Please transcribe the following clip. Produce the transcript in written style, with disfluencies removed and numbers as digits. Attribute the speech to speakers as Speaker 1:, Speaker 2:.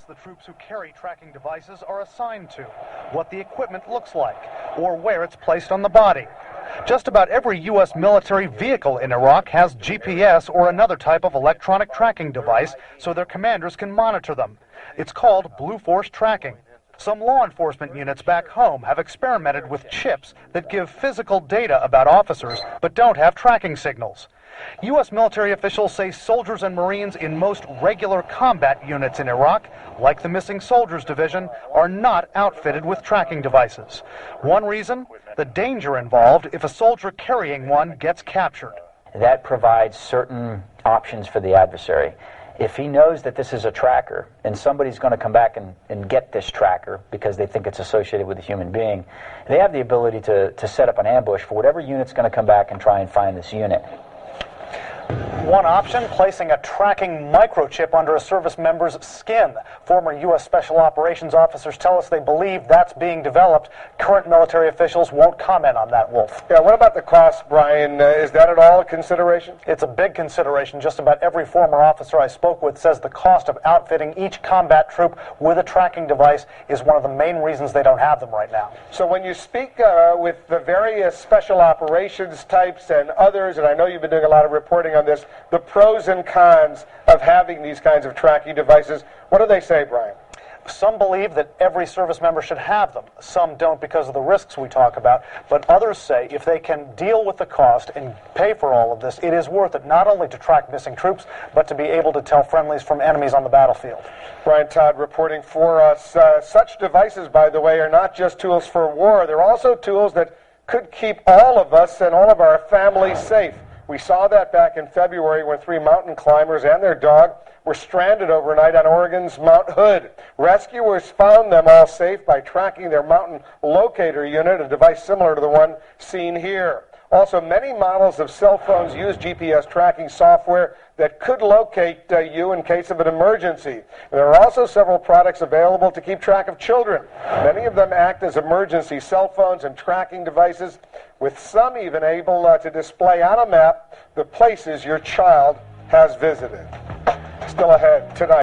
Speaker 1: the troops who carry tracking devices are assigned to, what the equipment looks like, or where it's placed on the body. Just about every U.S. military vehicle in Iraq has GPS or another type of electronic tracking device so their commanders can monitor them. It's called Blue Force tracking. Some law enforcement units back home have experimented with chips that give physical data about officers but don't have tracking signals. U.S. military officials say soldiers and Marines in most regular combat units in Iraq, like the Missing Soldiers Division, are not outfitted with tracking devices. One reason? The danger involved if a soldier carrying one gets captured.
Speaker 2: That provides certain options for the adversary. If he knows that this is a tracker and somebody's going to come back and get this tracker because they think it's associated with a human being, they have the ability to set up an ambush for whatever unit's going to come back and try and find this unit.
Speaker 1: One option, placing a tracking microchip under a service member's skin. Former U.S. Special Operations officers tell us they believe that's being developed. Current military officials won't comment on that, Wolf.
Speaker 3: Yeah, what about the cost, Brian? Is that at all a consideration?
Speaker 1: It's a big consideration. Just about every former officer I spoke with says the cost of outfitting each combat troop with a tracking device is one of the main reasons they don't have them right now.
Speaker 3: So when you speak with the various special operations types and others, and I know you've been doing a lot of reporting on this, the pros and cons of having these kinds of tracking devices, what do they say, Brian?
Speaker 1: Some believe that every service member should have them. Some don't because of the risks we talk about. But others say if they can deal with the cost and pay for all of this, it is worth it not only to track missing troops, but to be able to tell friendlies from enemies on the battlefield.
Speaker 3: Brian Todd reporting for us. Such devices, by the way, are not just tools for war. They're also tools that could keep all of us and all of our families safe. We saw that back in February when 3 mountain climbers and their dog were stranded overnight on Oregon's Mount Hood. Rescuers found them all safe by tracking their mountain locator unit, a device similar to the one seen here. Also, many models of cell phones use GPS tracking software that could locate you in case of an emergency. There are also several products available to keep track of children. Many of them act as emergency cell phones and tracking devices, with some even able to display on a map the places your child has visited. Still ahead tonight.